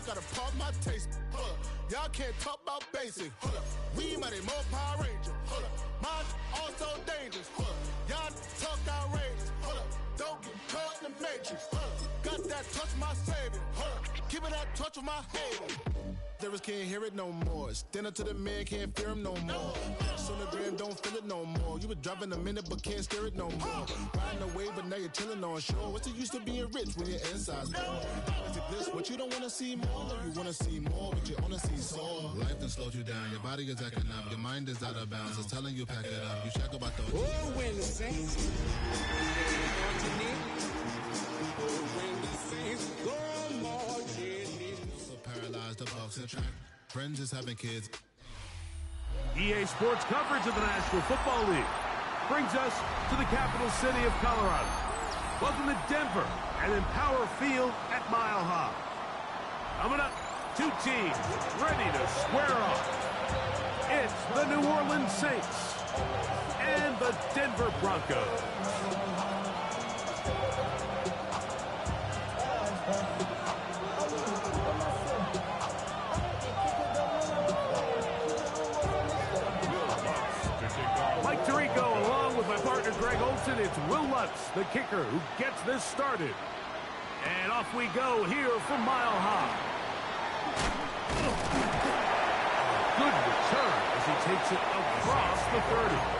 gotta pop my taste. Hold up. Y'all can't talk about basic. Hold up. We mighty more Power Ranger. Hold up. Mine also dangerous. Hold up. Y'all talk outrageous. Hold up. Don't get caught in the matrix. Hold up. Got that touch my savior. Hold up. Give me that touch with my hater. Lyrics can't hear it no more. Stand up to the man, can't fear him no more. Sonogram don't feel it no more. You were driving a minute but can't steer it no more. Riding away but now you're chilling on shore. What's the use of being rich when your inside's poor? Is it this what you don't want to see more? No, you want to see more but you only see sore. Life done slowed you down. Your body is acting up. Your mind is out of bounds. It's telling you pack it up. You check about the... Oh, when the Saints go marching. So paralyzed the box and track. Friends is having kids. EA Sports coverage of the National Football League brings us to the capital city of Colorado. Welcome to Denver and Empower Field at Mile High. Coming up, two teams ready to square off. It's the New Orleans Saints and the Denver Broncos. Mike Tirico, along with my partner Greg Olson, it's Will Lutz, the kicker, who gets this started. And off we go here from Mile High. Good return as he takes it across the 30.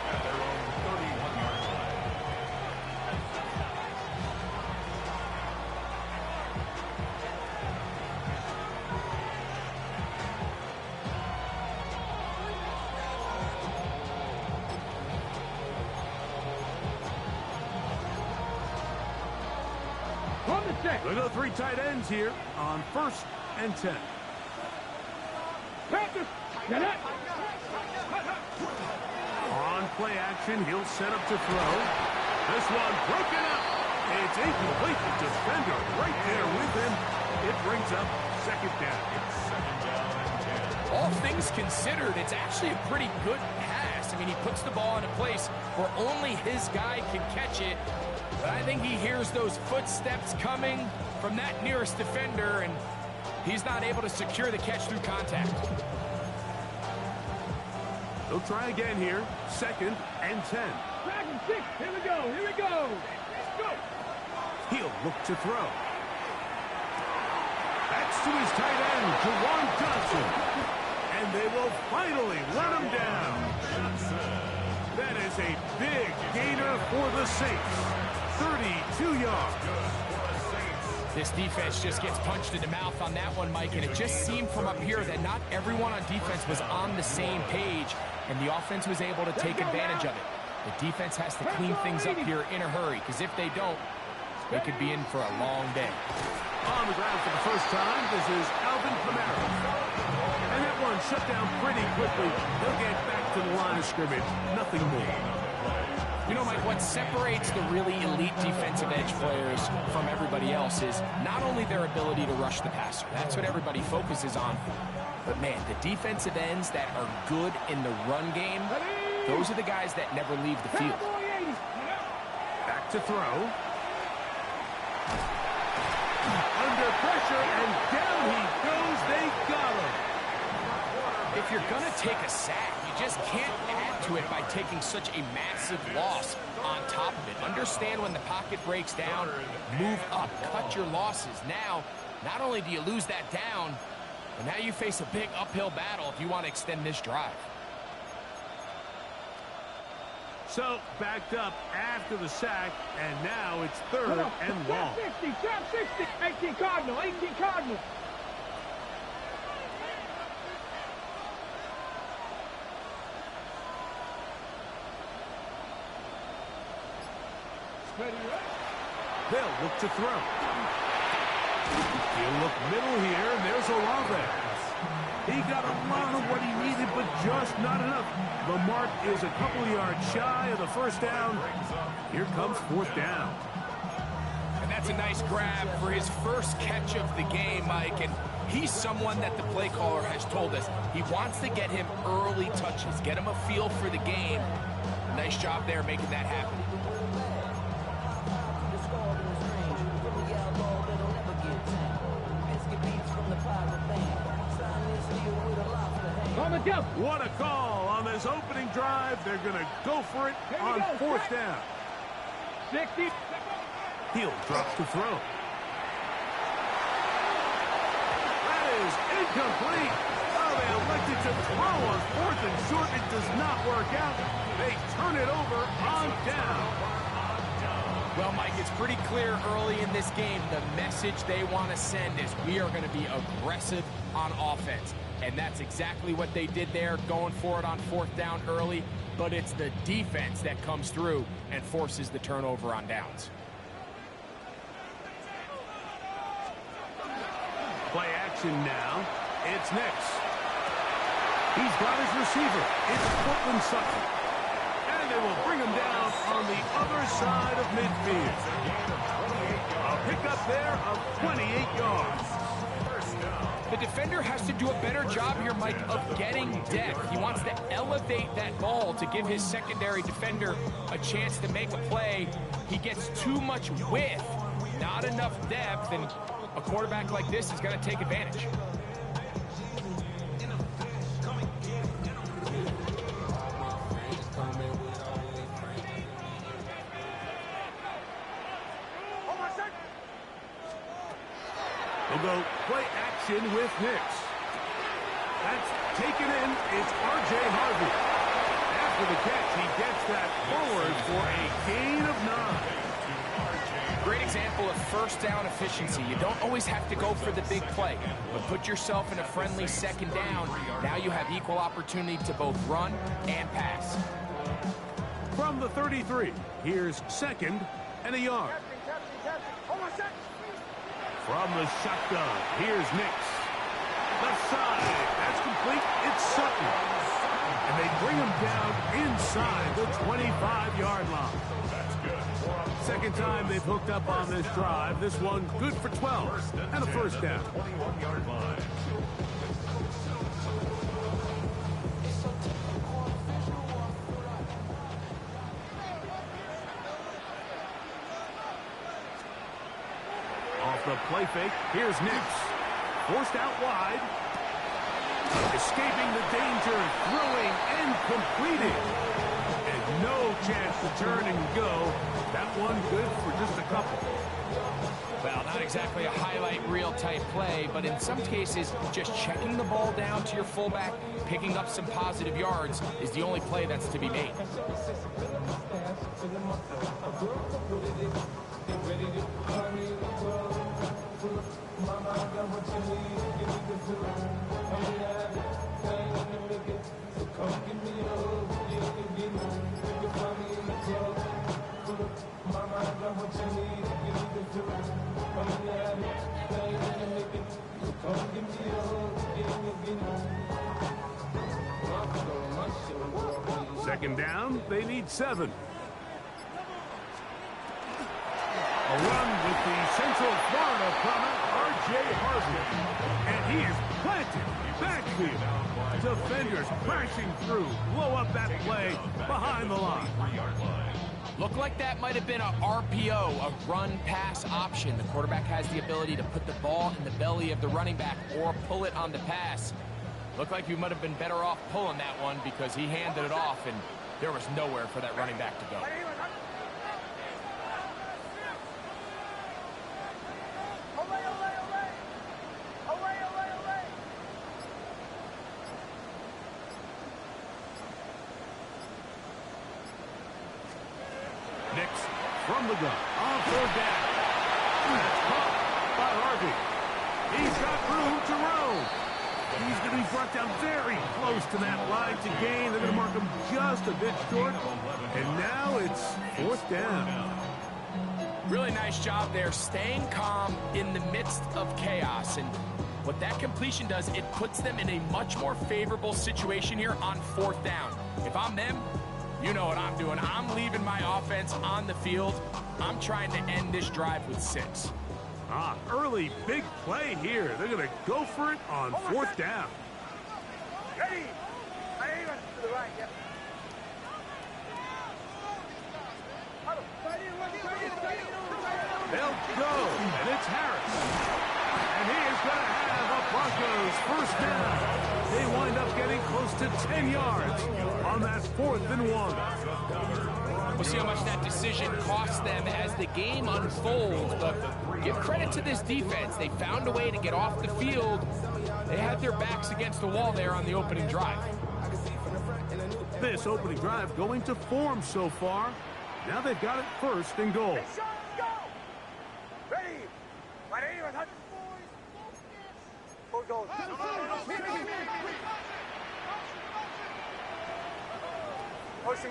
At their own 31-yard line. Look at the three tight ends here on 1st and 10. On play action, he'll set up to throw. This one broken up. It's incomplete. The defender right there with him. It brings up 2nd down. It's 2nd down and 10. All things considered, it's actually a pretty good pass. I mean, he puts the ball in a place where only his guy can catch it. But I think he hears those footsteps coming from that nearest defender, and he's not able to secure the catch through contact. They'll try again here. 2nd and 10. 2nd and 6. Here we go. Here we go. Let's go. He'll look to throw. That's to his tight end, Juwan Johnson. And they will finally run him down. That is a big gainer for the Saints. 32 yards. This defense just gets punched in the mouth on that one, Mike, and it just seemed from up here that not everyone on defense was on the same page, and the offense was able to take advantage of it. The defense has to clean things up here in a hurry, because if they don't, they could be in for a long day. On the ground for the first time, this is Alvin Kamara. And that one shut down pretty quickly. He'll get back to the line of scrimmage. Nothing more. You know, Mike, what separates the really elite defensive edge players from everybody else is not only their ability to rush the passer. That's what everybody focuses on. But, man, the defensive ends that are good in the run game, those are the guys that never leave the field. Back to throw. Under pressure, and down he goes. They got him. If you're going to take a sack, you just can't add to it by taking such a massive loss on top of it. Understand when the pocket breaks down, move up, cut your losses. Now, not only do you lose that down, but now you face a big uphill battle if you want to extend this drive. So, backed up after the sack, and now it's 3rd and long. Trap 60, 18 Cardinal, 18 Cardinal. They'll look to throw. He'll look middle here, and there's Olave. He got a lot of what he needed, but just not enough. The mark is a couple of yards shy of the 1st down. Here comes 4th down. And that's a nice grab for his first catch of the game, Mike. And he's someone that the play caller has told us he wants to get him early touches, get him a feel for the game. Nice job there making that happen. let's go. What a call on this opening drive. They're going to go for it on fourth down. 60. He'll drop to throw. That is incomplete. Oh, they elected to throw on fourth and short. It does not work out. They turn it over on down. Well, Mike, it's pretty clear early in this game the message they want to send is we are going to be aggressive on offense. And that's exactly what they did there, going for it on fourth down early. But it's the defense that comes through and forces the turnover on downs. Play action now. It's Nix. He's got his receiver. It's Cortland Sutton. And they will bring him down on the other side of midfield. A pickup there of 28 yards. The defender has to do a better job here, Mike, of getting depth. He wants to elevate that ball to give his secondary defender a chance to make a play. He gets too much width, not enough depth, and a quarterback like this is going to take advantage. They'll go play action with Nix. That's taken in. It's R.J. Harvey. After the catch, he gets that forward for a gain of 9. Great example of first down efficiency. You don't always have to go for the big play, but put yourself in a friendly second down. Now you have equal opportunity to both run and pass. From the 33, here's second and a yard. From the shotgun, here's Nix. Left side, that's complete. It's Sutton. And they bring him down inside the 25-yard line. Second time they've hooked up on this drive. This one good for 12 and a first down. Off the play fake, here's Nix. Forced out wide. Escaping the danger, throwing and completing. And no chance to turn and go. That one good for just a couple. Well, not exactly a highlight reel type play, but in some cases, just checking the ball down to your fullback, picking up some positive yards is the only play that's to be made. Second down, they need 7. A run with the Central Florida prominent, R.J. Harvey. And he is planted backfield. Defenders crashing through, blow up that play behind the line. Looked like that might have been a RPO, a run-pass option. The quarterback has the ability to put the ball in the belly of the running back or pull it on the pass. Looked like you might have been better off pulling that one because he handed it off and there was nowhere for that running back to go. Nix from the gun on third down. That's caught by Harvey. He's got room to roam. He's going to be brought down very close to that line to gain. They're going to mark him just a bit short. And now it's fourth down. Really nice job there, staying calm in the midst of chaos. And what that completion does, it puts them in a much more favorable situation here on fourth down. If I'm them, you know what I'm doing. I'm leaving my offense on the field. I'm trying to end this drive with 6. Early big play here. They're going to go for it on fourth down. Ready. To the right, yep. They'll go, and it's Harris. And he is going to have a Broncos first down. They wind up getting close to 10 yards on that 4th and 1. We'll see how much that decision costs them as the game unfolds, but give credit to this defense. They found a way to get off the field. They had their backs against the wall there on the opening drive. This opening drive going to form so far. Now they've got it 1st and goal.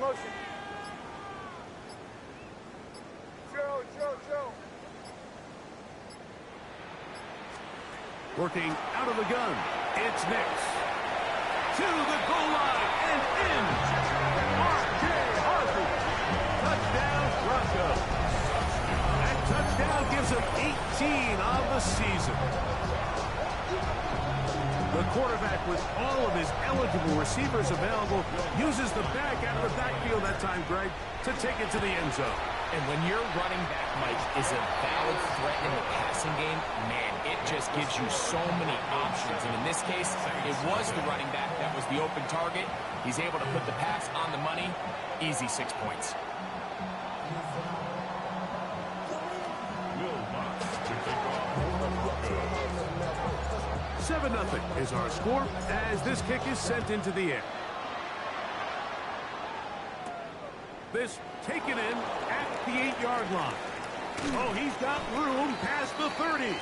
Motion. Joe. Working out of the gun. It's Nix. To the goal line and in. R.J. Harvey. Touchdown, Bronco. That touchdown gives him 18 on the season. The quarterback, with all of his eligible receivers available, uses the back out of the backfield that time, Greg, to take it to the end zone. And when your running back, Mike, is a valid threat in the passing game, man, it just gives you so many options. And in this case, it was the running back that was the open target. He's able to put the pass on the money. Easy 6 points. 7-0 is our score as this kick is sent into the air. This taken in at the 8-yard line. Oh, he's got room past the 30.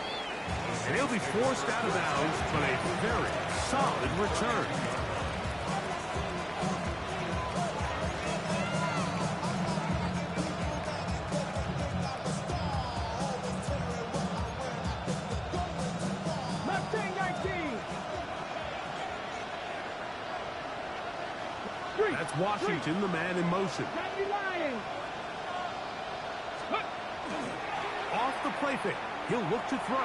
And he'll be forced out of bounds, but a very solid return. That's Washington, the man in motion. Off the play fake. He'll look to throw. A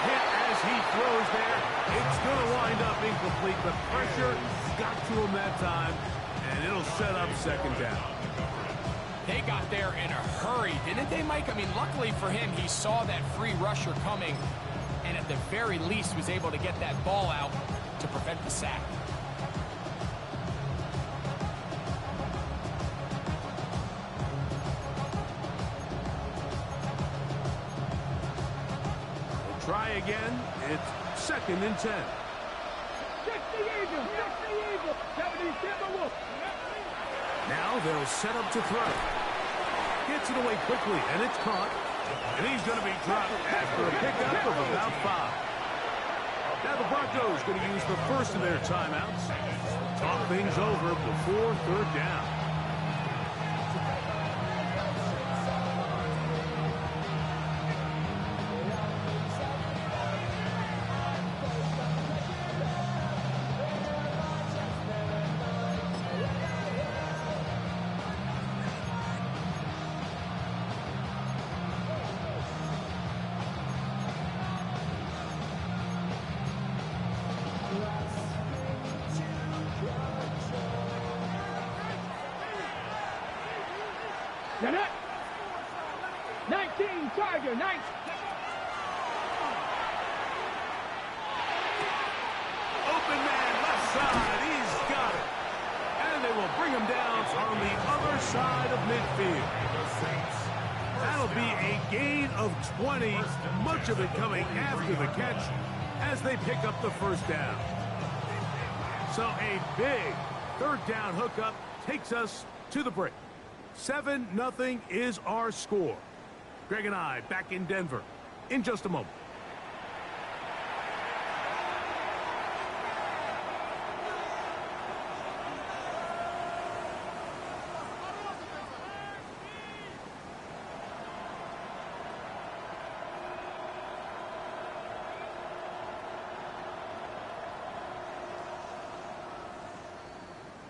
hit as he throws there. It's going to wind up incomplete. The pressure got to him that time, and it'll set up 2nd down. They got there in a hurry, didn't they, Mike? I mean, luckily for him, he saw that free rusher coming, and at the very least was able to get that ball out to prevent the sack. Try again. It's 2nd and 10. Now they'll set up to throw. Gets it away quickly, and it's caught. And he's going to be dropped after a pickup of about 5. Now the Broncos going to use the first of their timeouts. Talk things over before 3rd down. Set up. 19, Charger, 19. Open man, left side, he's got it. And they will bring him down on the other side of midfield. That'll be a gain of 20, much of it coming after the catch as they pick up the 1st down. So a big 3rd down hookup takes us to the break. 7-0 is our score. Greg and I back in Denver in just a moment.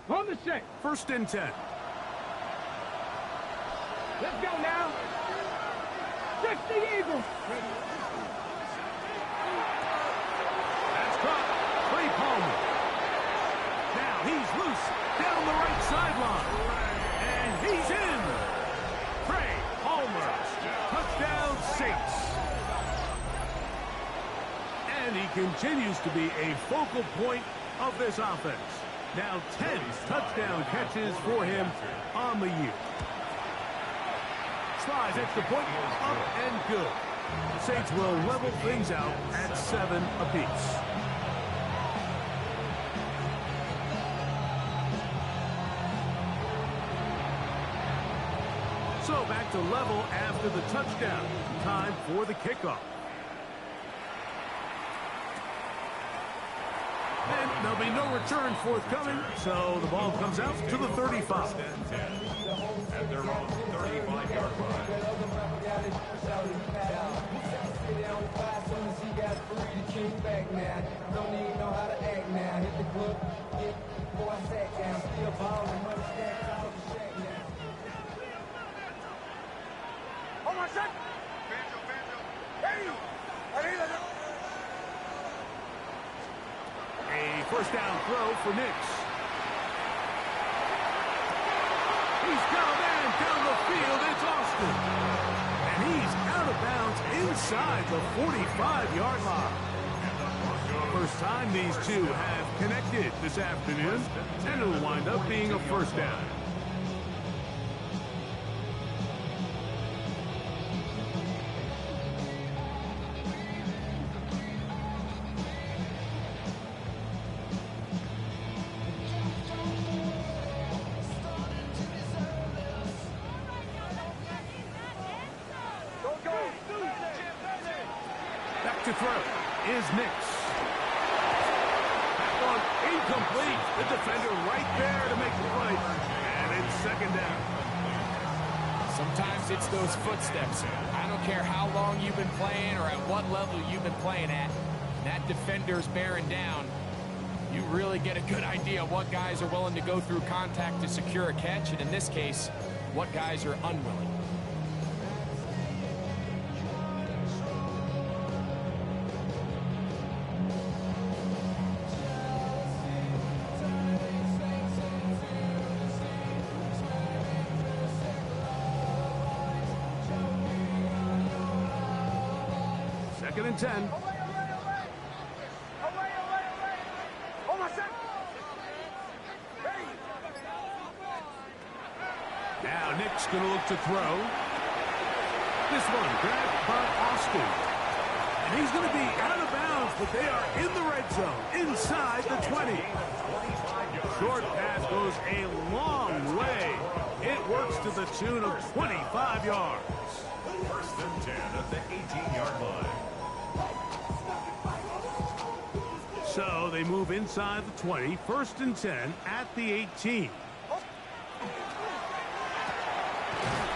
On the set. 1st and 10. Let's go now. 60 Eagles. That's caught. Trey Palmer. Now he's loose down the right sideline. And he's in. Trey Palmer. Touchdown Saints. And he continues to be a focal point of this offense. Now 10 touchdown catches for him on the year. Slides extra point, up and good. The Saints will level things out at 7 apiece. So back to level after the touchdown. Time for the kickoff. And there'll be no return forthcoming, so the ball comes out to the 35. At their own 35-yard line. A first down throw for Nix. He's got a man down the field. It's Austin. And he's out of bounds inside the 45-yard line. First time these two have connected this afternoon, and it'll wind up being a first down. Back to throw is Nix. That one incomplete. The defender right there to make the play. And it's second down. Sometimes it's those footsteps. I don't care how long you've been playing or at what level you've been playing at. That defender's bearing down. You really get a good idea of what guys are willing to go through contact to secure a catch, and in this case, what guys are unwilling. Second and 10. Now Nick's going to look to throw. This one grabbed by Austin. And he's going to be out of bounds, but they are in the red zone, inside the 20. Short pass goes a long way. It works to the tune of 25 yards. First and 10 at the 18-yard line. So they move inside the 20, first and 10 at the 18.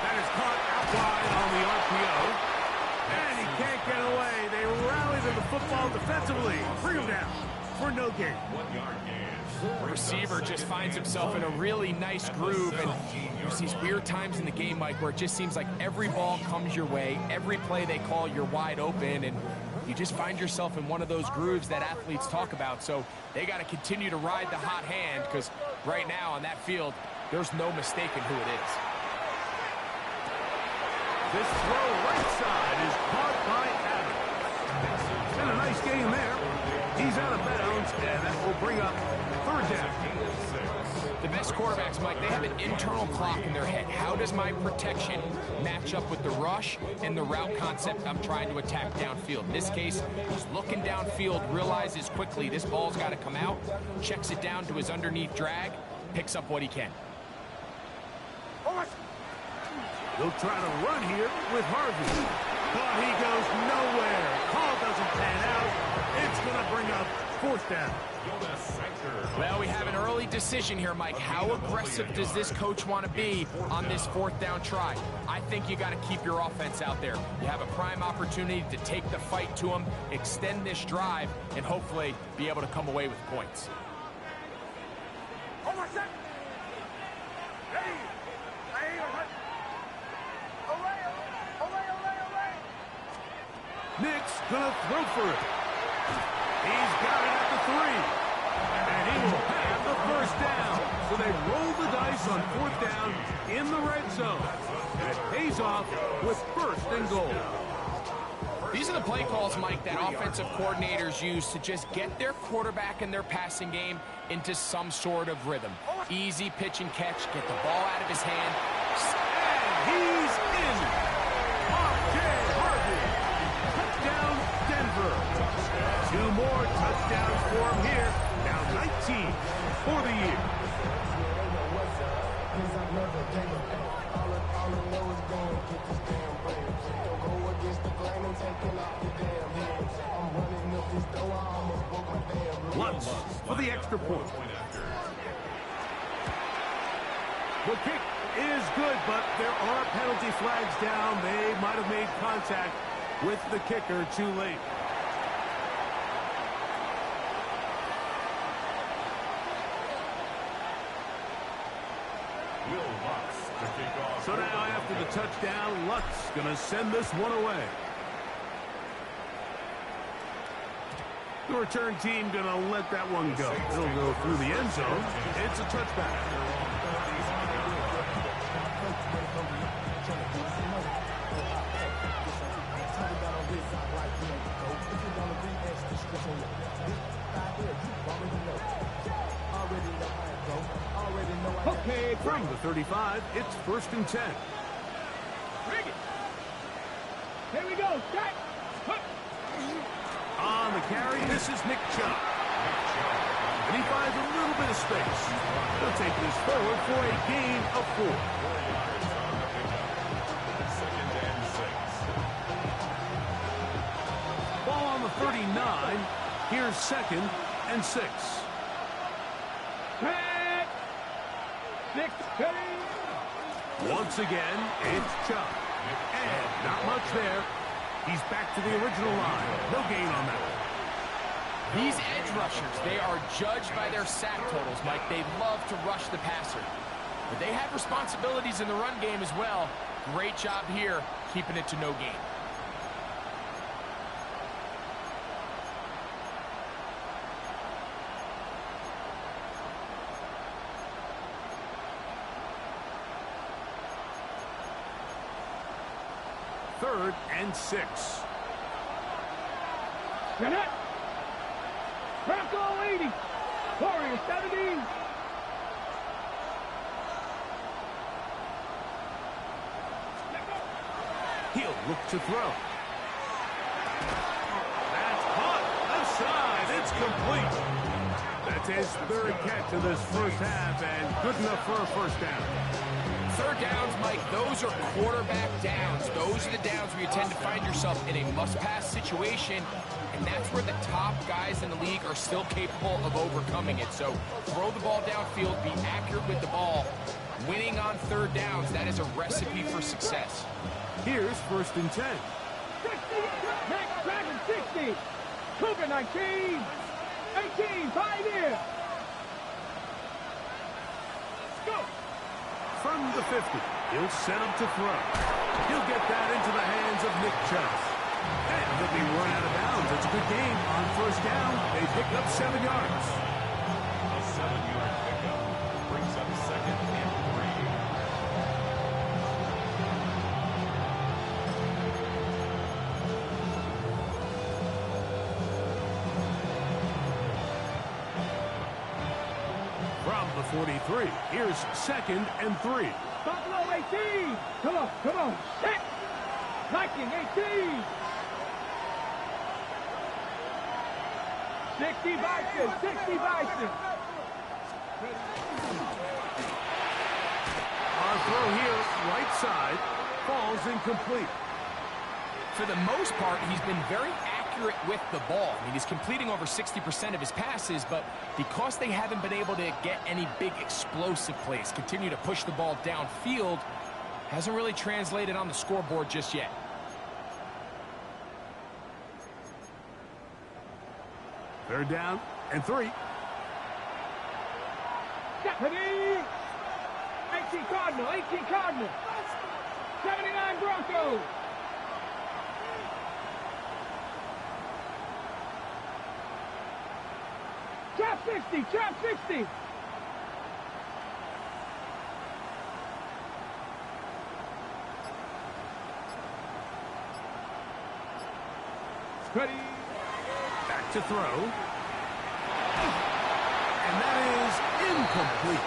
That is caught out wide on the RPO. And he can't get away. They rally to the football defensively. Bring him down for no gain. 1 yard gain. The receiver just finds himself in a really nice groove, and there's these weird times in the game, Mike, where it just seems like every ball comes your way, every play they call, you're wide open, and you just find yourself in one of those grooves that athletes talk about. So they got to continue to ride the hot hand, because right now on that field, there's no mistaking who it is. This throw right side is caught by Adams. And a nice game there. He's out of bounds, and that will bring up third down. The best quarterbacks, Mike, they have an internal clock in their head. How does my protection match up with the rush and the route concept I'm trying to attack downfield? In this case, he's looking downfield, realizes quickly this ball's got to come out, checks it down to his underneath drag, picks up what he can. He'll try to run here with Harvey. But he goes nowhere. Call doesn't pan out. It's going to bring up fourth down. Well, we have an early decision here, Mike. How aggressive does this coach want to be on this fourth down try? I think you got to keep your offense out there. You have a prime opportunity to take the fight to him, extend this drive, and hopefully be able to come away with points. Nick's gonna throw for it. He's got it at the 3. And he will have the first down. So they roll the dice on fourth down in the red zone. And it pays off with first and goal. These are the play calls, Mike, that offensive coordinators use to just get their quarterback and their passing game into some sort of rhythm. Easy pitch and catch, get the ball out of his hand. And he's in. R.J. Harvey. Touchdown, Denver. 2 more touchdowns for him here. Now 19 for the year. Lutz for the extra point. The kick is good, but there are penalty flags down. They might have made contact with the kicker too late. So now after the touchdown, Lutz going to send this one away. The return team going to let that one go. It'll go through the end zone. It's a touchback. Okay, From the 35, it's 1st and 10. bring it. Here we go. Set. On the carry, this is Nick Chubb. And he finds a little bit of space. They'll take this forward for a gain of 4. Ball on the 39. Here's 2nd and 6. Set. 16. Once again, it's Chubb. And not much there. He's back to the original line. No gain on that one. These edge rushers, they are judged by their sack totals, Mike. They love to rush the passer. But they have responsibilities in the run game as well. Great job here, keeping it to no gain. Third and 6. Get it. Bronco 80. Warriors 70. He'll look to throw. That's caught. Outside. It's complete. That's his 3rd catch of this first half, and good enough for a first down. 3rd downs, Mike, those are quarterback downs. Those are the downs where you tend to find yourself in a must-pass situation, and that's where the top guys in the league are still capable of overcoming it. So throw the ball downfield, be accurate with the ball. Winning on 3rd downs, that is a recipe for success. Here's 1st and 10. 60. Next Dragon 60. Cougar 19. 18. 5 here. Go. From the 50, he'll set up to throw. He'll get that into the hands of Nick Chubb. And he'll be run out of bounds. It's a good game on 1st down. They pick up 7 yards. A 7-yard pickup brings up 2nd and 3. From the 43, here's 2nd and 3. Buffalo 18. Come on, come on. Set. Viking 18. 60 Vikings, 60 Vikings. Our throw here, right side, falls incomplete. For the most part, he's been very accurate with the ball. I mean, he's completing over 60% of his passes, but because they haven't been able to get any big explosive plays, continue to push the ball downfield, hasn't really translated on the scoreboard just yet. Third down and 3. Stephanie. 18 Cardinal, 18 Cardinal. 79 Broncos. Trap 60, trap 60. Ready. Back to throw. And that is incomplete.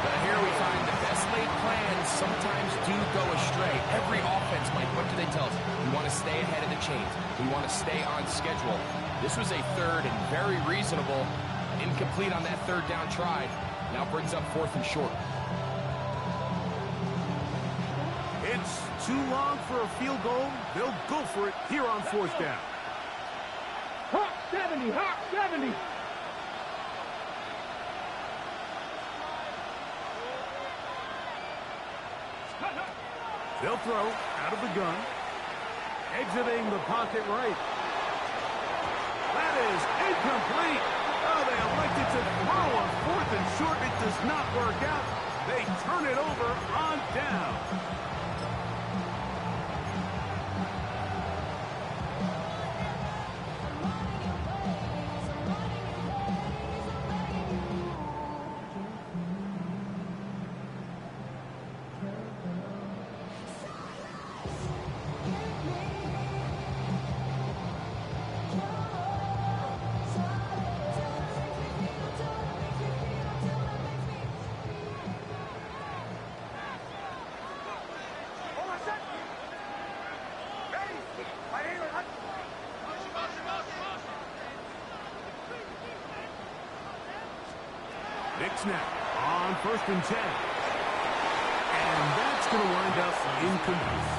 But here we find the best laid plans sometimes do go astray. Every offense, Mike, what do they tell us? We want to stay ahead of the chains. We want to stay on schedule. This was a third and very reasonable. Incomplete on that third down try. Now brings up 4th and short. It's too long for a field goal. They'll go for it here on 4th down. Hawk 70, Hawk 70. They'll throw out of the gun. Exiting the pocket right. That is incomplete. Oh, they elected to throw on 4th and short. It does not work out. They turn it over on down. Big snap on 1st and 10. And that's going to wind up incomplete.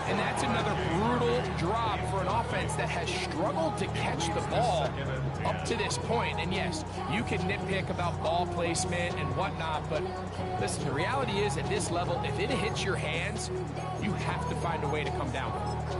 And that's another brutal drop for an offense that has struggled to catch the ball up to this point. And yes, you can nitpick about ball placement and whatnot, but listen, the reality is at this level, if it hits your hands, you have to find a way to come down with it.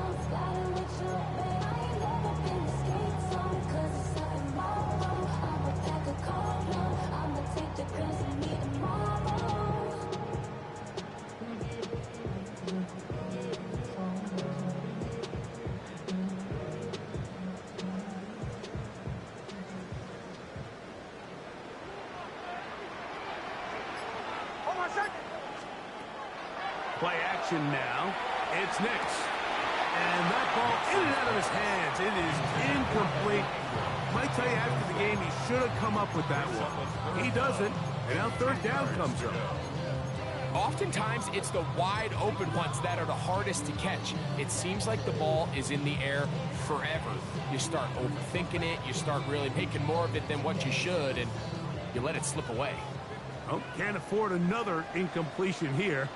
Play action now. It's Nix. And that ball in and out of his hands. It is incomplete. Might tell you after the game he should have come up with that one. He doesn't. And now 3rd down comes up. Oftentimes, it's the wide open ones that are the hardest to catch. It seems like the ball is in the air forever. You start overthinking it. You start really making more of it than what you should, and you let it slip away. Oh, can't afford another incompletion here.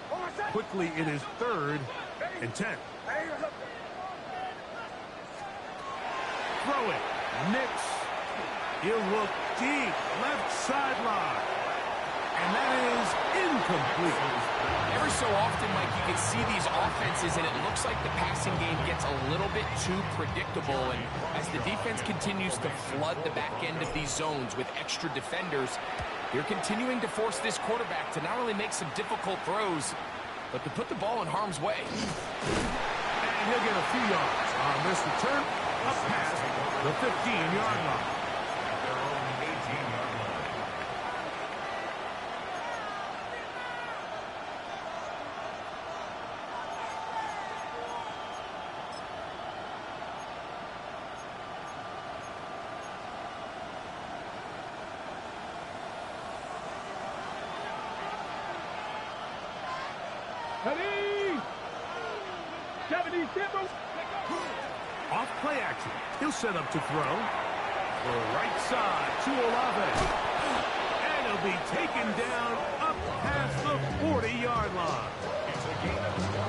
Quickly, it is 3rd and 10. Throw it. Nix. He'll look deep. Left sideline. And that is incomplete. Every so often, Mike, you can see these offenses, and it looks like the passing game gets a little bit too predictable. And as the defense continues to flood the back end of these zones with extra defenders, you're continuing to force this quarterback to not only make some difficult throws, but to put the ball in harm's way. And he'll get a few yards on this return up past the 15-yard line. Their own 18-yard line. Ready. 70, Timber. Off play action. He'll set up to throw. The right side to Olave. And he'll be taken down up past the 40-yard line.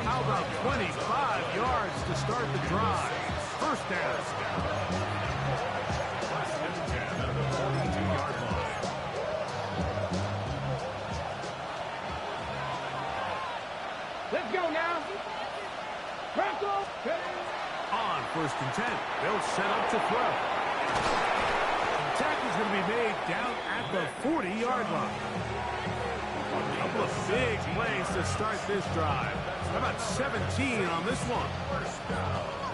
How about 25 yards to start the drive? 1st down. First and 10 at the 42-yard line. Let's go now. Bronco. On 1st and 10, they'll set up to throw. The tackle's going to be made down at the 40-yard line. A couple of big plays to start this drive. How about 17 on this one?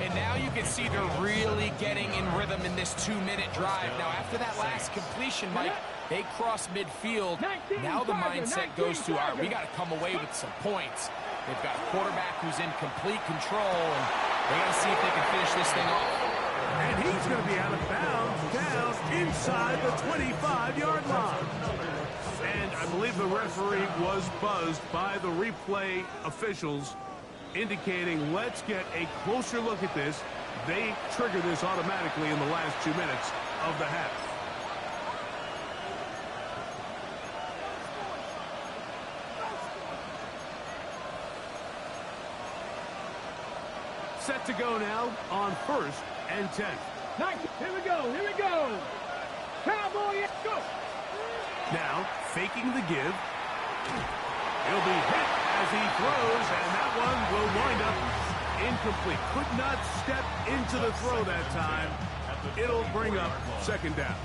And now you can see they're really getting in rhythm in this 2-minute drive. Now, after that last completion, Mike, they cross midfield. Now the mindset goes to, all right, we got to come away with some points. They've got a quarterback who's in complete control, and they got to see if they can finish this thing off. And he's going to be out of bounds down inside the 25-yard line. And I believe the referee was buzzed by the replay officials, indicating let's get a closer look at this. They trigger this automatically in the last 2 minutes of the half. Set to go now on 1st and 10. Nice. Here we go. Here we go. Cowboy, go. Now, faking the give. He'll be hit as he throws, and that one will wind up incomplete. Could not step into the throw that time. It'll bring up 2nd down.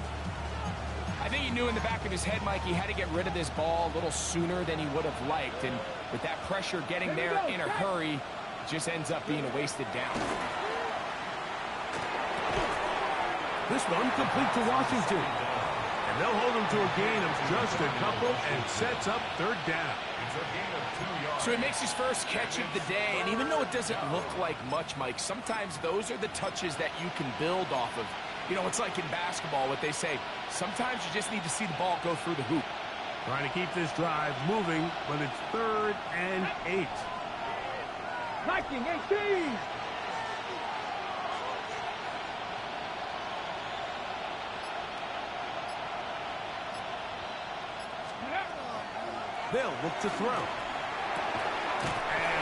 I think he knew in the back of his head, Mike, he had to get rid of this ball a little sooner than he would have liked. And with that pressure getting there in a hurry, it just ends up being a wasted down. This one complete to Washington. And they'll hold him to a gain of just a couple and sets up 3rd down. So he makes his first catch of the day, and even though it doesn't look like much, Mike, sometimes those are the touches that you can build off of. You know, it's like in basketball, what they say, sometimes you just need to see the ball go through the hoop. Trying to keep this drive moving when it's 3rd and 8. Viking 18. They'll look to throw. And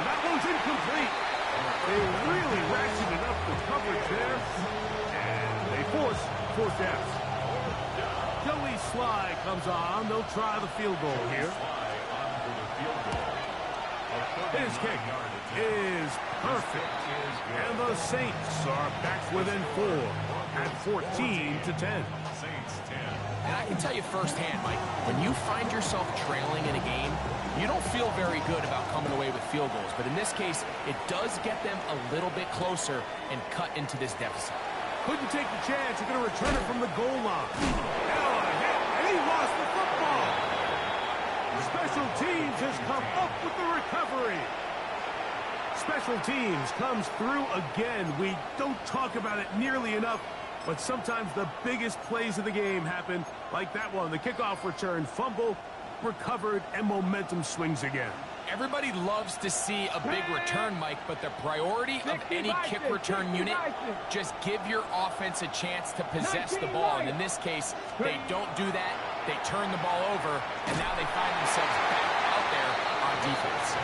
that one's incomplete. They really ratcheted up the coverage there. And they force 4th down. Joey Sly comes on. They'll try the field goal here. His kick is perfect. And the Saints are back within 4 at 14-10. And I can tell you firsthand, Mike, when you find yourself trailing in a game, you don't feel very good about coming away with field goals. But in this case, it does get them a little bit closer and cut into this deficit. Couldn't take the chance. You're going to return it from the goal line. And he lost the football. Special teams has come up with the recovery. Special teams comes through again. We don't talk about it nearly enough, but sometimes the biggest plays of the game happen like that one. The kickoff return, fumble, recovered, and momentum swings again. Everybody loves to see a big return, Mike, but the priority of any kick return unit, just give your offense a chance to possess the ball. And in this case, they don't do that. They turn the ball over, and now they find themselves back out there on defense.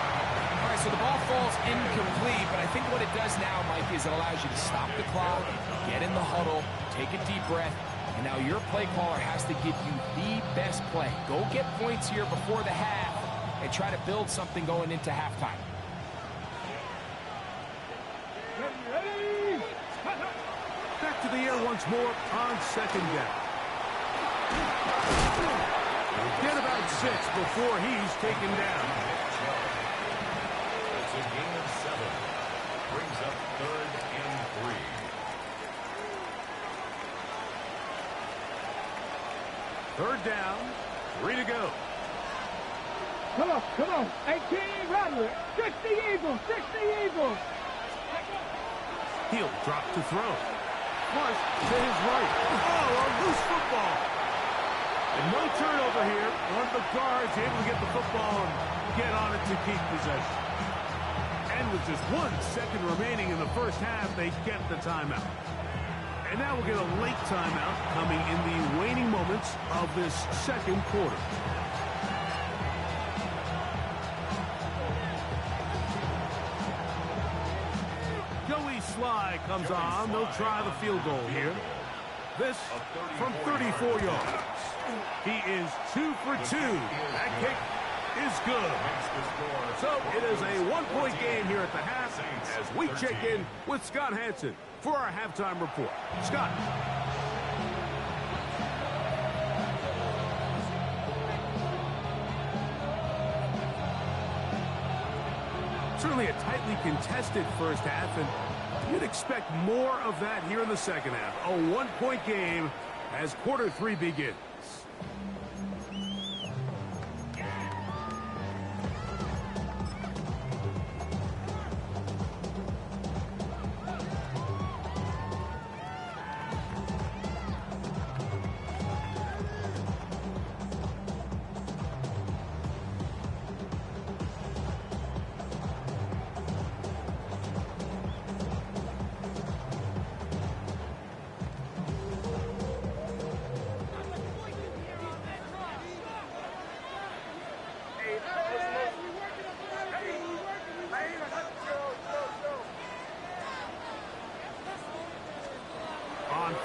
All right, so the ball falls incomplete, but I think what it does now, Mike, is it allows you to stop the clock, get in the huddle, take a deep breath, and now your play caller has to give you the best play. Go get points here before the half and try to build something going into halftime. Back to the air once more on 2nd down. Get about 6 before he's taken down. It's a gain of 7. Brings up 3rd and 3. 3rd down, 3 to go. Come on. 18, Rattler. 60 Eagles, 60 Eagles. He'll drop to throw. Flush to his right. Oh, a loose football. And no turnover here. One of the guards able to get the football and get on it to keep possession. And with just 1 second remaining in the first half, they get the timeout. And now we'll get a late timeout coming in the waning moments of this 2nd quarter. Joey Sly comes on. They'll try the field goal here. This from 34 yards. He is 2 for 2. That kick is good. So it is a 1-point game here at the half as we check in with Scott Hanson for our halftime report. Scott. Certainly a tightly contested first half, and you'd expect more of that here in the second half. A 1-point game as quarter 3 begins.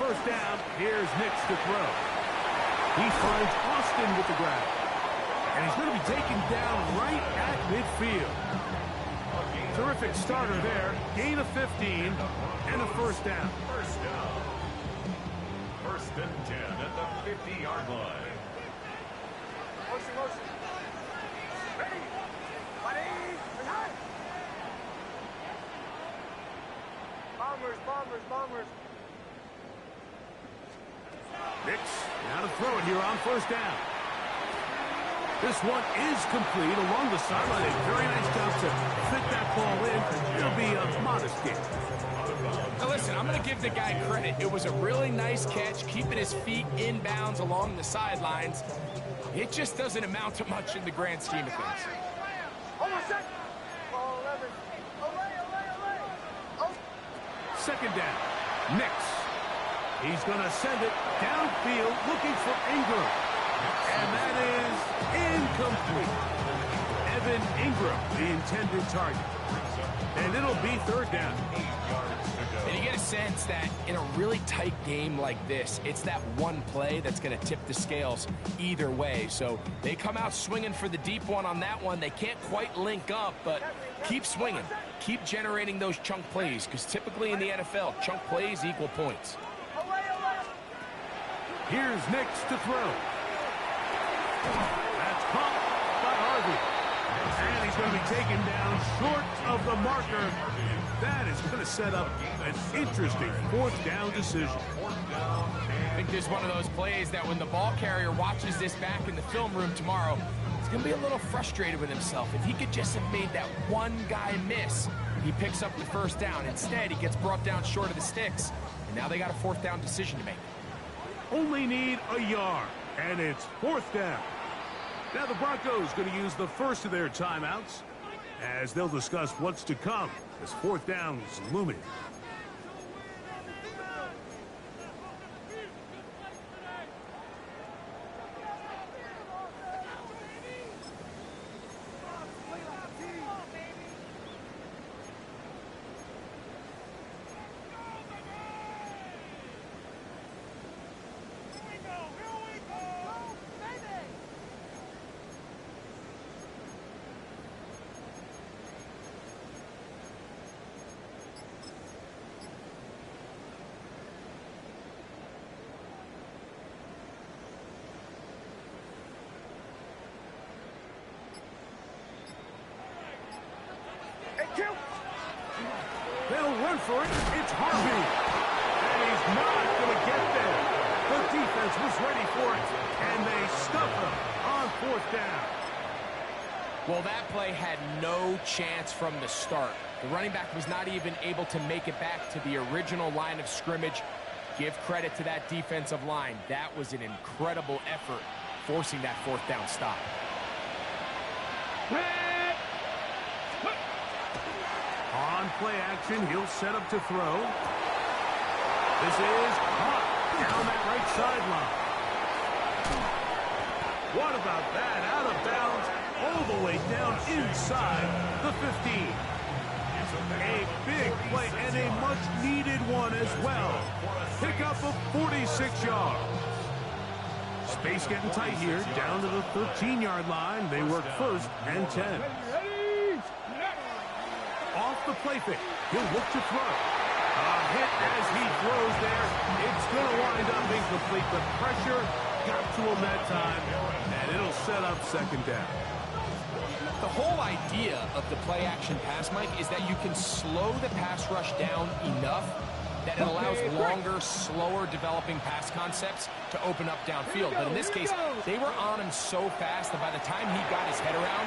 first down, here's Nix to throw. He finds Austin with the grab. And he's going to be taken down right at midfield. Terrific starter there. Gain of 15 and a first down. First down. First and 10 at the 50-yard line. Motion, motion. Ready. Ready. Behind. Bombers, bombers, bombers. Nix now to throw it here on first down. This one is complete along the sideline. A very nice job to fit that ball in. It'll be a modest gain. Now listen, I'm going to give the guy credit. It was a really nice catch, keeping his feet in bounds along the sidelines. It just doesn't amount to much in the grand scheme of things. Almost set. Ball 11. Away, away, away. Oh. Second down. Nix. He's going to send it downfield looking for Ingram. And that is incomplete. Evan Ingram, the intended target. And it'll be third down. And you get a sense that in a really tight game like this, it's that one play that's going to tip the scales either way. So they come out swinging for the deep one on that one. They can't quite link up, but keep swinging. Keep generating those chunk plays, because typically in the NFL, chunk plays equal points. Here's Nix to throw. That's caught by Harvey. And he's going to be taken down short of the marker. That is going to set up an interesting fourth down decision. I think this is one of those plays that when the ball carrier watches this back in the film room tomorrow, he's going to be a little frustrated with himself. If he could just have made that one guy miss, he picks up the first down. Instead, he gets brought down short of the sticks, and now they got a fourth down decision to make. Only need a yard, and it's fourth down. Now the Broncos going to use the first of their timeouts as they'll discuss what's to come as fourth down is looming. They'll run for it. It's Harvey. And he's not going to get there. The defense was ready for it, and they stuff him on fourth down. Well, that play had no chance from the start. The running back was not even able to make it back to the original line of scrimmage. Give credit to that defensive line. That was an incredible effort, forcing that fourth down stop. On play action, he'll set up to throw. This is caught down that right sideline. What about that? Out of bounds, all the way down inside the 15. A big play and a much-needed one as well. Pick up of 46 yards. Space getting tight here, down to the 13-yard line. They work first and 10. Off the play fake, he'll look to throw. A hit as he throws there. It's going to wind up incomplete. The pressure got to him that time, and it'll set up second down. The whole idea of the play-action pass, Mike, is that you can slow the pass rush down enough that it allows longer, slower developing pass concepts to open up downfield. But in this case, they were on him so fast that by the time he got his head around,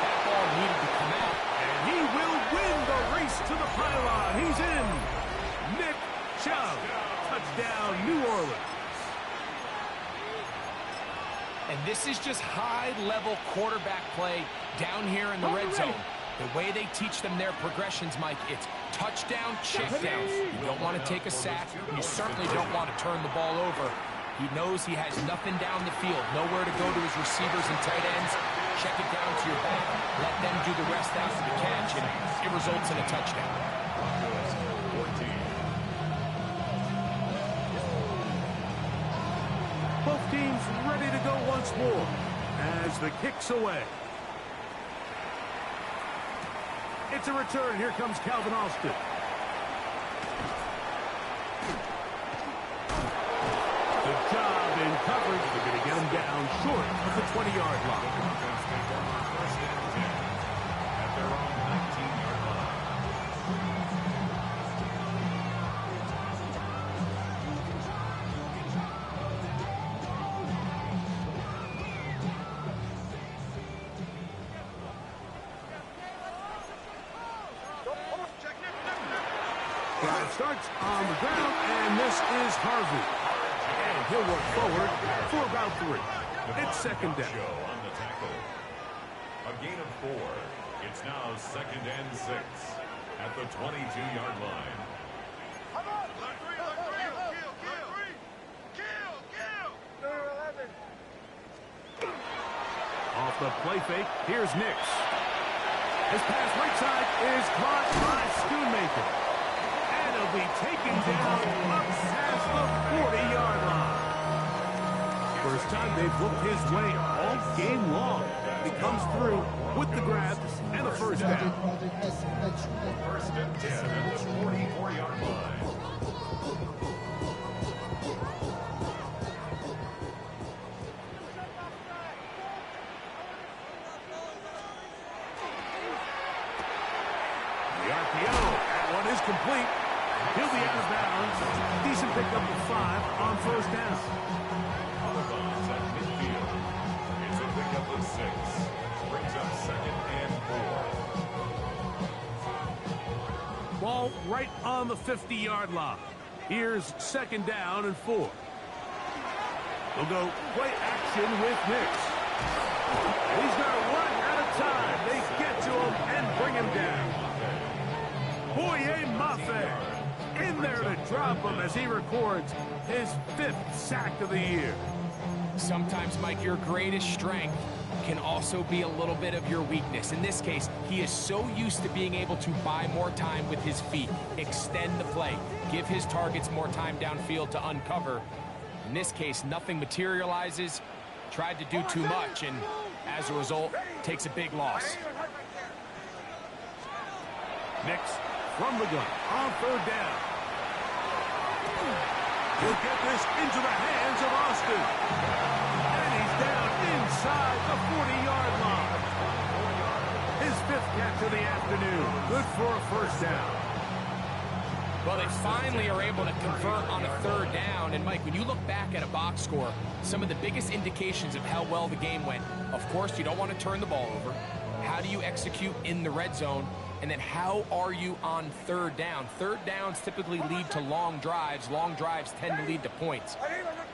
that ball needed to come out. And he will win the race to the pylon. He's in. Nick Chubb. Touchdown, New Orleans. And this is just high-level quarterback play down here in the red zone. The way they teach them their progressions, Mike, it's touchdown, check down. You don't want to take a sack. You certainly don't want to turn the ball over. He knows he has nothing down the field, nowhere to go to his receivers and tight ends. Check it down to your back. Let them do the rest after the catch, and it results in a touchdown. team's ready to go once more as the kick's away. It's a return. Here comes Calvin Austin. Good job in coverage. They're going to get him down short of the 20-yard line. First and 10 at their own 19-yard line. Drive starts on the ground, and this is Harvey. And he'll work forward for about 3. It's second down. Show on the tackle. A gain of 4. It's now second and 6 at the 22-yard line. Off the play fake, here's Nix. His pass right side is caught by Schoonmaker. And he'll be taken down up past the 40-yard line. First time they've looked his way all game long. He comes through with the grab and a first down. First and 10 at the 44-yard line. Is complete. He'll be out of bounds. Decent pickup of 5 on first down. Out of bounds at midfield. It's a pickup of 6. Brings up second and 4. Ball right on the 50-yard line. Here's second down and 4. They'll go play action with Nix. He's going to run out of time. They get to him and bring him down. Boye Mafe in there to drop him as he records his 5th sack of the year. Sometimes, Mike, your greatest strength can also be a little bit of your weakness. In this case, he is so used to being able to buy more time with his feet, extend the play, give his targets more time downfield to uncover. In this case, nothing materializes, tried to do too much, and as a result, takes a big loss. Nix from the gun on third down. He'll get this into the hands of Austin. And he's down inside the 40-yard line. His 5th catch of the afternoon. Good for a first down. Well, they finally are able to convert on a third down. And, Mike, when you look back at a box score, some of the biggest indications of how well the game went, of course, you don't want to turn the ball over. How do you execute in the red zone? And then how are you on third down? Third downs typically lead to long drives. Long drives tend to lead to points.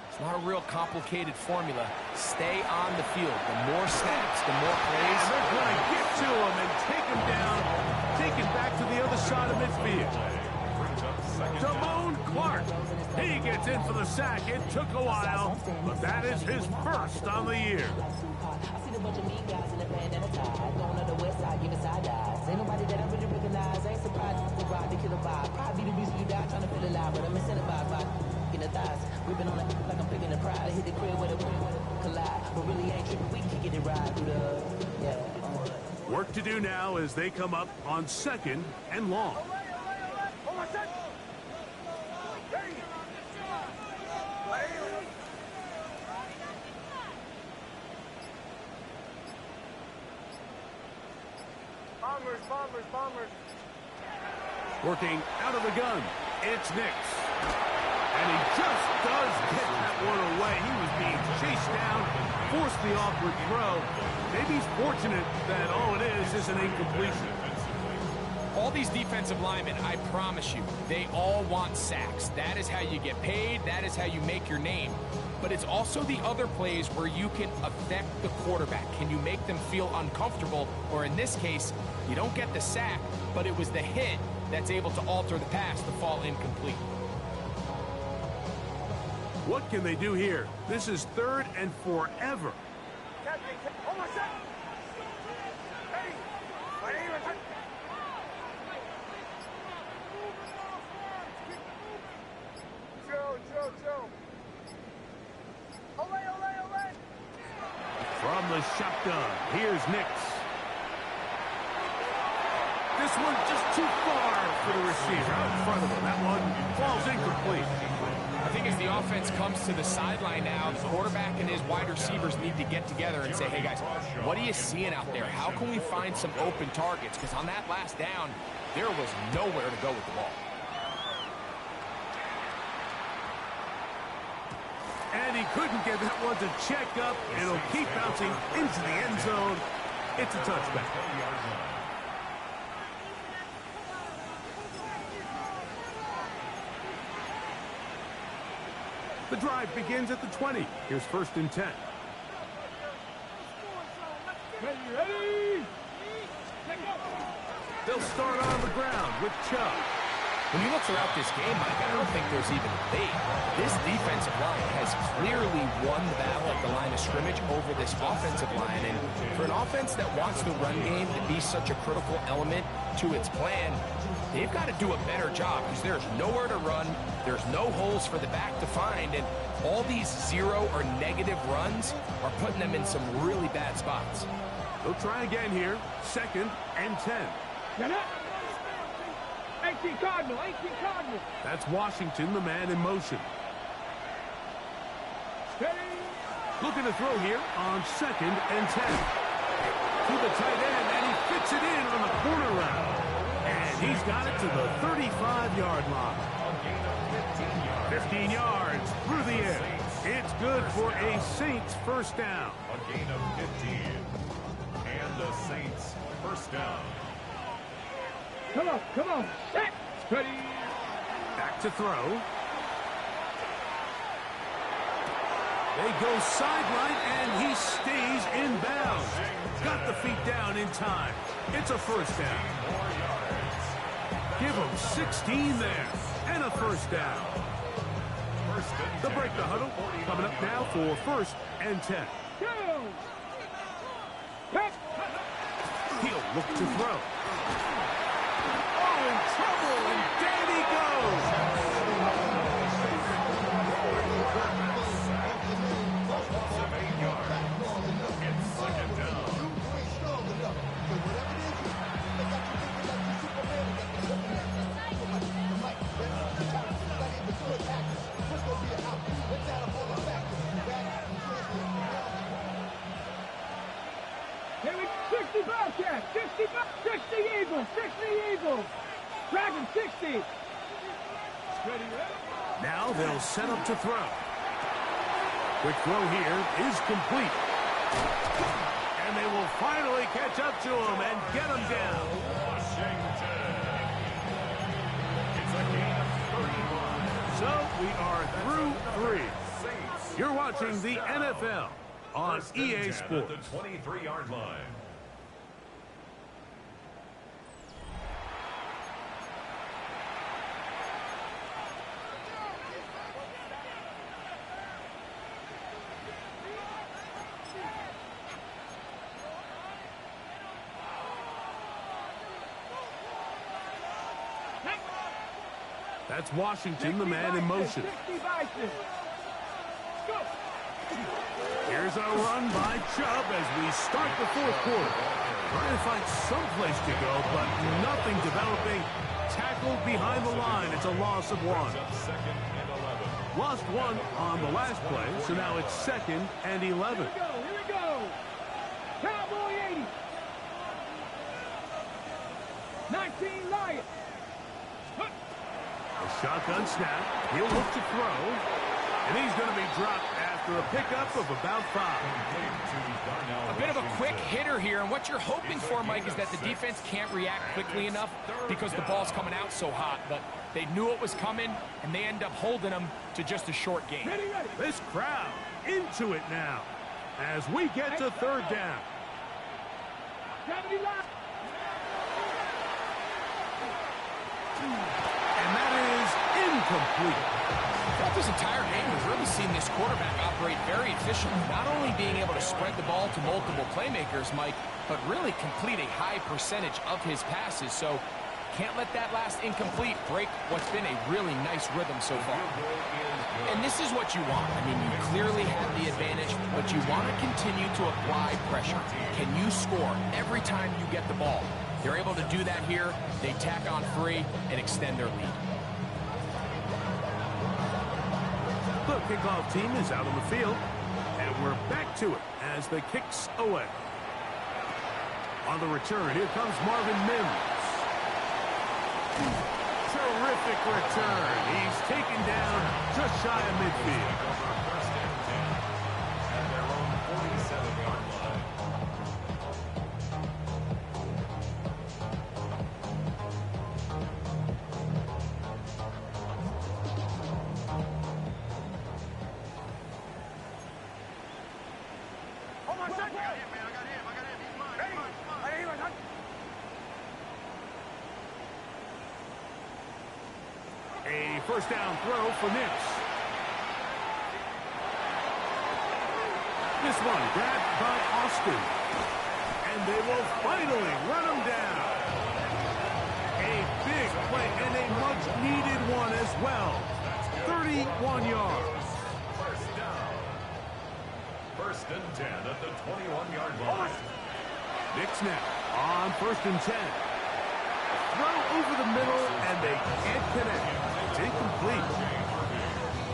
It's not a real complicated formula. Stay on the field. The more snaps, the more plays. And they're going to get to him and take him down. Take it back to the other side of midfield. Damone Clark. He gets in for the sack. It took a while, but that is his first on the year. I see a bunch of mean guys in the band and a tie. Going on the west side, giving side eyes. Ain't nobody that I really recognize. I ain't surprised to ride the killer vibe. Probably be the reason you die trying to feel alive, but I'm incentivized by in the thighs. Ripping on it like I'm picking the pride. Hit the crib with a collide, but really ain't tripping. We can get it right through the Work to do now as they come up on second and long. Bombers. Working out of the gun, it's Nix. And he just does get that one away. He was being chased down, forced the awkward throw. Maybe he's fortunate that all it is an incompletion. All these defensive linemen, I promise you, they all want sacks. That is how you get paid. That is how you make your name. But it's also the other plays where you can affect the quarterback. Can you make them feel uncomfortable? Or in this case, you don't get the sack, but it was the hit that's able to alter the pass to fall incomplete. What can they do here? This is third and forever. Joe. Ole. from the shotgun. Here's Nix. This one just too far for the receiver out in front of him. That one falls incomplete. I think as the offense comes to the sideline now, the quarterback and his wide receivers need to get together and say, hey, guys, what are you seeing out there? How can we find some open targets? Because on that last down, there was nowhere to go with the ball. And he couldn't get that one to check up. It'll keep bouncing into the end zone. It's a touchback. The drive begins at the 20. Here's 1st and 10. Ready? They'll start on the ground with Chubb. When you look throughout this game, Mike, I don't think there's even a debate. This defensive line has clearly won the battle at the line of scrimmage over this offensive line. And for an offense that wants the run game to be such a critical element to its plan, they've got to do a better job because there's nowhere to run. There's no holes for the back to find. And all these 0 or negative runs are putting them in some really bad spots. They'll try again here. 2nd and 10. Get up. 18 Cardinal, 18 Cardinal. That's Washington, the man in motion. Steady. Looking to throw here on 2nd and 10. To the tight end, and he fits it in on the corner route. And he's got it to the 35-yard line. 15 yards through the air. It's good for a Saints first down. A gain of 15. And the Saints first down. Come on. Set. Ready. Back to throw. They go sideline, and he stays in bounds. Got the feet down in time. It's a first down. Give him 16 there, and a first down. They'll break the huddle. Coming up now for 1st and 10. Go. Pep. He'll look to throw. Oh, in trouble, and down he goes. It's 2nd down. Here we 60 Bobcats, 60 Eagles, 60 Eagles. Dragon 60. Ready. Now they'll set up to throw. Quick throw here is complete. And they will finally catch up to him and get him down. Washington. It's a gain of 31. So we are through 3. You're watching the NFL on EA Sports. At the 23-yard line. That's Washington, the man in motion. Here's a run by Chubb as we start the 4th quarter. Trying to find some place to go, but nothing developing. Tackled behind the line. It's a loss of 1. 2nd and 11. Lost 1 on the last play, so now it's 2nd and 11. Here we go. Cowboy 80. 19 Lions. A shotgun snap. He'll look to throw. And he's going to be dropped after a pickup of about 5. A bit of a quick hitter here, and what you're hoping for, Mike, is that the defense can't react quickly enough because the ball's coming out so hot. But they knew it was coming, and they end up holding them to just a short game. Ready. This crowd into it now as we get to 3rd down. 70 line. And that is incomplete. Throughout this entire game, we've really seen this quarterback operate very efficiently, not only being able to spread the ball to multiple playmakers, Mike, but really complete a high percentage of his passes. So can't let that last incomplete break what's been a really nice rhythm so far. And this is what you want. I mean, you clearly have the advantage, but you want to continue to apply pressure. Can you score every time you get the ball? They're able to do that here. They tack on 3 and extend their lead. The kickoff team is out on the field, and we're back to it as the kick's away. On the return, here comes Marvin Mims. Terrific return. He's taken down just shy of midfield. First and 10 at their own 47-yard line. Hold on, second. I got him, man. I got him. He's mine. Ready? A first down throw for Nix. This one grabbed by Austin. And they will finally run him down. A big play and a much-needed one as well. 31 yards. First down. First and 10 at the 21-yard line. Nix now on first and 10. Throw over the middle, and they can't connect. It's incomplete.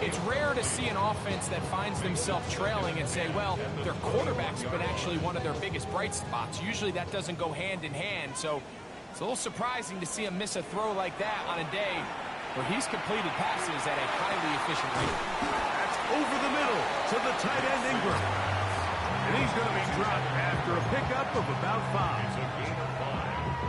It's rare to see an offense that finds themselves trailing and say, well, their quarterback's been actually one of their biggest bright spots. Usually that doesn't go hand in hand, so it's a little surprising to see him miss a throw like that on a day where he's completed passes at a highly efficient rate. That's over the middle to the tight end Ingram. And he's going to be dropped after a pickup of about 5.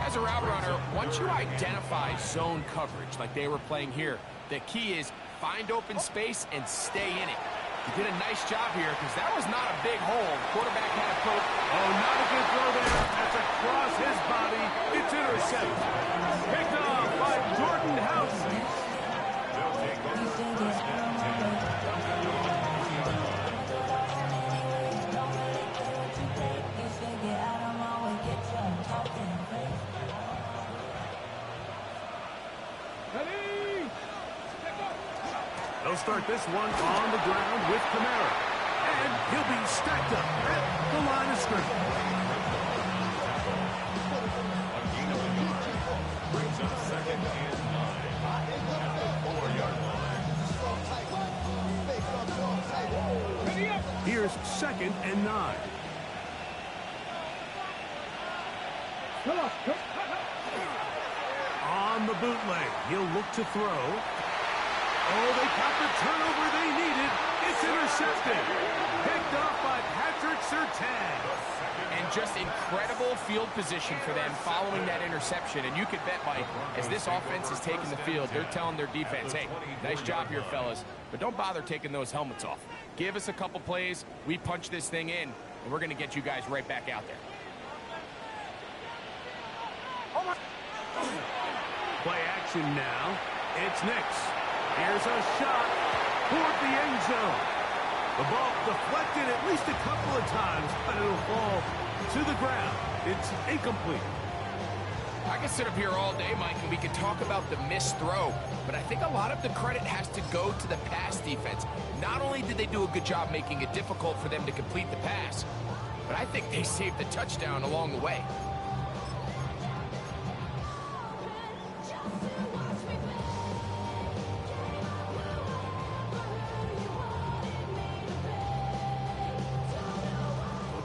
As a route runner, once you identify zone coverage like they were playing here, the key is find open space and stay in it. He did a nice job here because that was not a big hole. Quarterback had a throw. Oh, not a good throw there. That's across his body. It's intercepted. Picked off by Jordan House. They'll take over first and 10. They'll start this one on the ground with Kamara. And he'll be stacked up at the line of scrimmage. A gain of a yard. Brings up second and 9 at the 4-yard line. Here's second and 9. On the bootleg, he'll look to throw. Oh, they got the turnover they needed. It's intercepted. Picked off by Patrick Surtain. And just incredible field position for them following that interception. And you could bet, Mike, as this offense is taking the field, they're telling their defense, hey, nice job here, fellas, but don't bother taking those helmets off. Give us a couple plays, we punch this thing in, and we're going to get you guys right back out there. Play action now. It's Nix. Here's a shot toward the end zone. The ball deflected at least a couple of times, but it'll fall to the ground. It's incomplete. I can sit up here all day, Mike, and we can talk about the missed throw, but I think a lot of the credit has to go to the pass defense. Not only did they do a good job making it difficult for them to complete the pass, but I think they saved the touchdown along the way.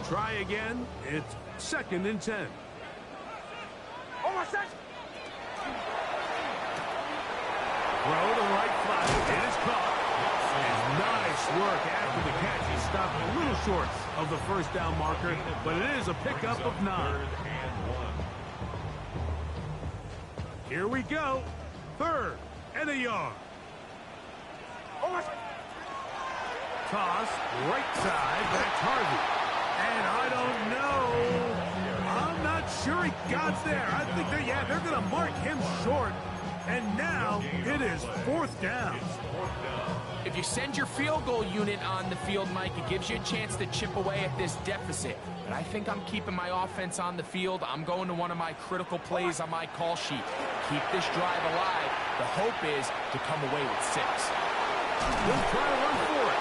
Try again. It's second and 10. Almost set. Throw to right flat. It is caught. And nice work after the catch. He stopped a little short of the first down marker, but it is a pickup of 9. Here we go. Third and a yard. Toss right side. That's Harvey. And I don't know. I'm not sure he got there. I think they're going to mark him short. And now it is fourth down. If you send your field goal unit on the field, Mike, it gives you a chance to chip away at this deficit. But I think I'm keeping my offense on the field. I'm going to one of my critical plays on my call sheet. keep this drive alive. The hope is to come away with 6. He'll try to run for it.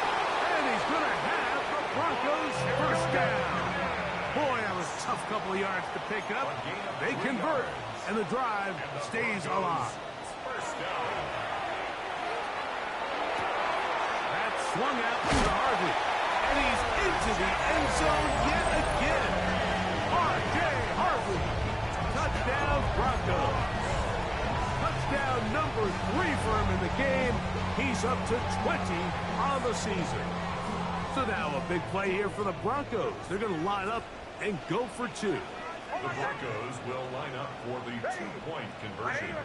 And he's going to have the Broncos first down. Boy, that was a tough couple of yards to pick up. They convert, and the drive stays alive. That's swung out to Harvey. And he's into the end zone yet again. R.J. Harvey. Touchdown, Broncos. Touchdown number 3 for him in the game. He's up to 20 on the season. So now a big play here for the Broncos. They're going to line up and go for 2. The Broncos will line up for the 2-point conversion.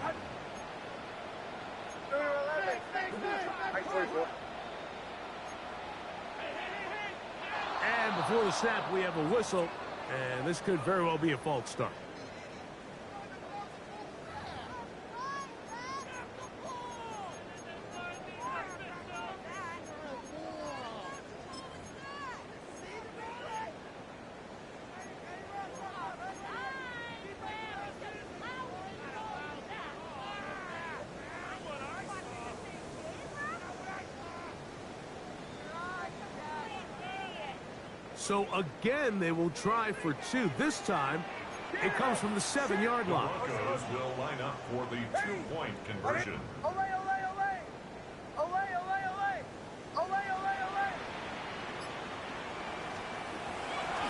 And before the snap, we have a whistle. And this could very well be a false start. So again, they will try for 2. This time, it comes from the 7-yard line. The Broncos will line up for the 2-point conversion.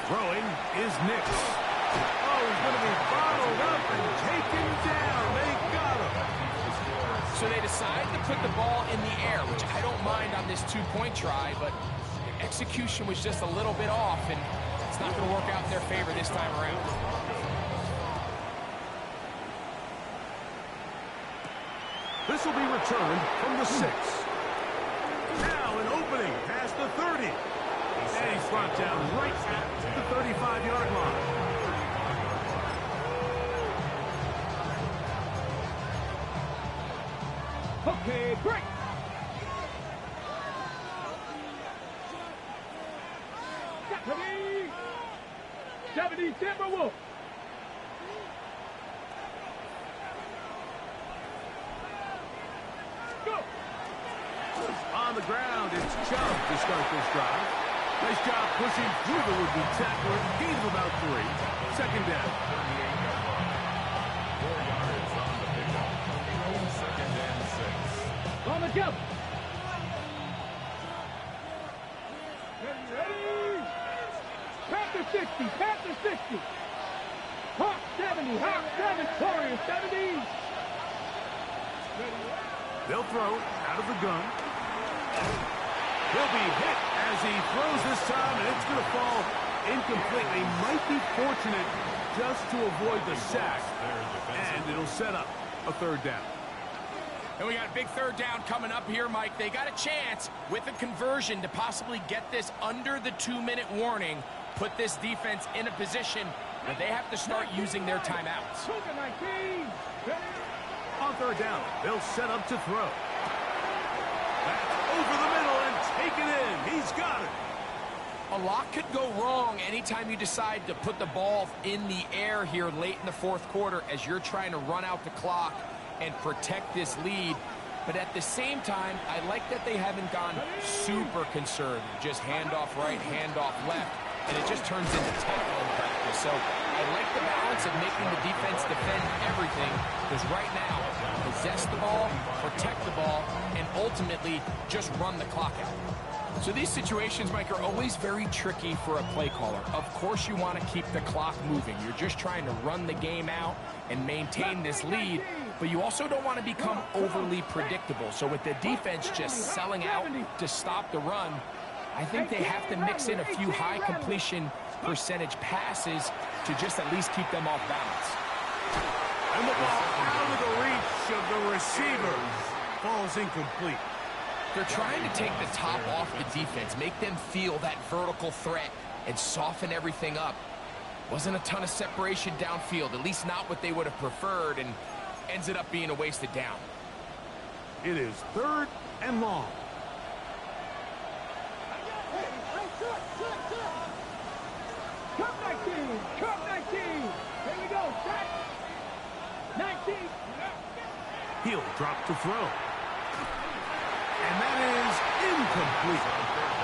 Throwing is Nix. Oh, he's going to be bottled up and taken down. They got him. So they decide to put the ball in the air, which I don't mind on this 2-point try, but execution was just a little bit off, and it's not going to work out in their favor this time around. This will be returned from the 6. Now an opening past the 30. And he's brought down right at the 35-yard line. Okay, break. Seventy Timberwolves. Go. On the ground, it's Chubb to start this drive. Nice job pushing through the would-be tackler. Gain of about 3. Second down. 4 yards on the pickup. 2nd and 6. On the jump. Ready. Panther 60. Panther 60. Hawk 70. Hawk 7. Warrior 70. They'll throw out of the gun. He'll be hit as he throws this time, and it's going to fall incomplete. They might be fortunate just to avoid the sack, and it'll set up a 3rd down. And we got a big 3rd down coming up here, Mike. They got a chance with a conversion to possibly get this under the 2-minute warning, put this defense in a position where they have to start using their timeouts. On 3rd down, they'll set up to throw. That's over the middle and take it in. He's got it. A lot could go wrong anytime you decide to put the ball in the air here late in the 4th quarter as you're trying to run out the clock and protect this lead. But at the same time, I like that they haven't gone super conservative. Just handoff right, handoff left, and it just turns into tackling practice. So I like the balance of making the defense defend everything, because right now, possess the ball, protect the ball, and ultimately just run the clock out. So these situations, Mike, are always very tricky for a play caller. Of course you want to keep the clock moving. You're just trying to run the game out and maintain this lead, but you also don't want to become overly predictable. So with the defense just selling out to stop the run, I think they have to mix in a few high completion percentage passes to just at least keep them off balance. And the ball out of the reach of the receiver falls incomplete. They're trying to take the top off the defense, make them feel that vertical threat, and soften everything up. Wasn't a ton of separation downfield, at least not what they would have preferred, and ends it up being a wasted down. It is 3rd and long. Cup 19. Cup 19. Here we go. Set. 19. He'll drop to throw. And that is incomplete.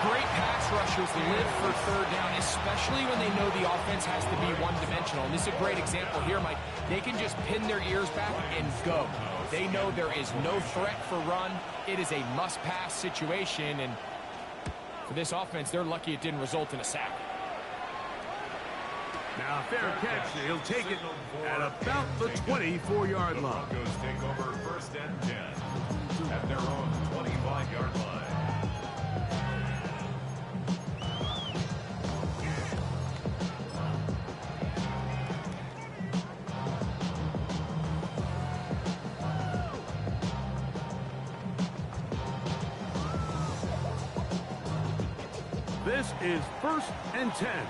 Great pass rushers live for third down, especially when they know the offense has to be one-dimensional. And this is a great example here, Mike. They can just pin their ears back and go. They know there is no threat for run. It is a must-pass situation, and for this offense, they're lucky it didn't result in a sack. Now, fair catch. He'll take it at about the 24-yard line. Broncos take over 1st and 10 at their own 25-yard line. This is 1st and 10.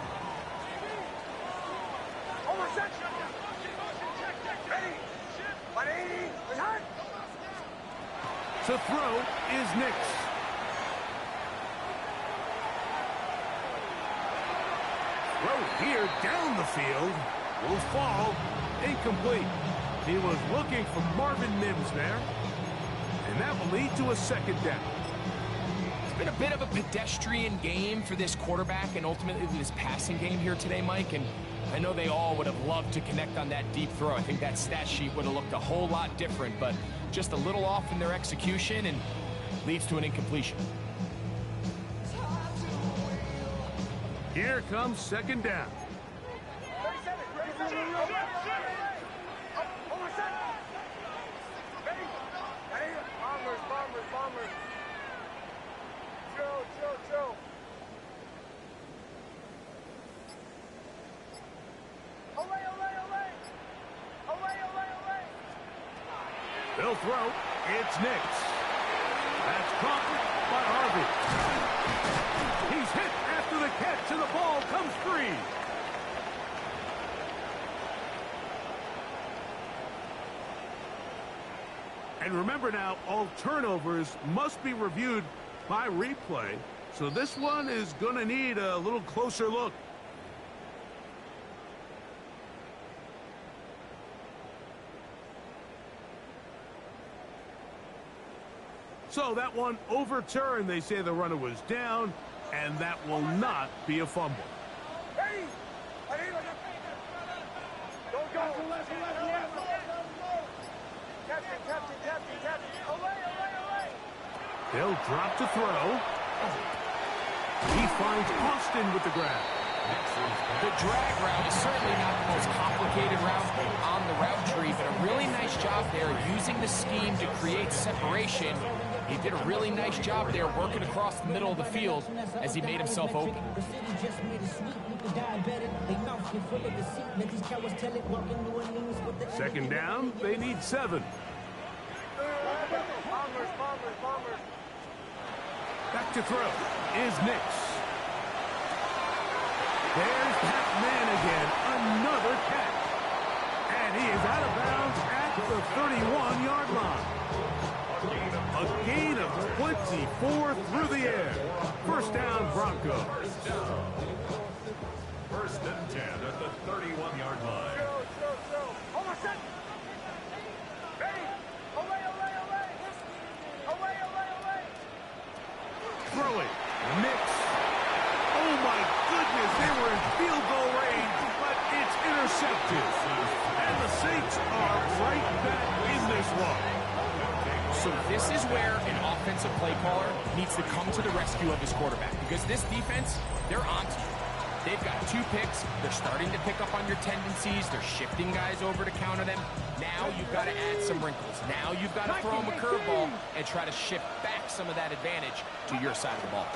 To throw is Nix. Throw here down the field. Will fall. Incomplete. He was looking for Marvin Mims there. And that will lead to a 2nd down. It's been a bit of a pedestrian game for this quarterback and ultimately this passing game here today, Mike. And I know they all would have loved to connect on that deep throw. I think that stat sheet would have looked a whole lot different, but just a little off in their execution and leads to an incompletion. Here comes 2nd down. Bombers. Chill. They'll throw. It's Nix. That's caught by Harvey. He's hit after the catch, and the ball comes free. And remember now, all turnovers must be reviewed by replay. So this one is going to need a little closer look. So that one overturned. They say the runner was down, and that will not be a fumble. Hey! Don't go! Captain! Away! They'll drop to throw. He finds Austin with the grab. The drag route is certainly not the most complicated route on the route tree, but a really nice job there using the scheme to create separation. He did a really nice job there working across the middle of the field as he made himself open. 2nd down, they need 7. Bombers. Back to throw is Nix. There's that man again, another catch. And he is out of bounds at the 31-yard line. A gain of 24 through the air. 1st down, Broncos. 1st and 10 at the 31-yard line. Almost set. Ready? Away. Throwing. Nix. Oh, my goodness. They were in field goal range, but it's intercepted. And the Saints are right back in this one. So this is where an offensive play caller needs to come to the rescue of his quarterback, because this defense, they're on to you. They've got 2 picks. They're starting to pick up on your tendencies. They're shifting guys over to counter them. Now you've got to add some wrinkles. Now you've got to throw them a curveball and try to shift back some of that advantage to your side of the ball.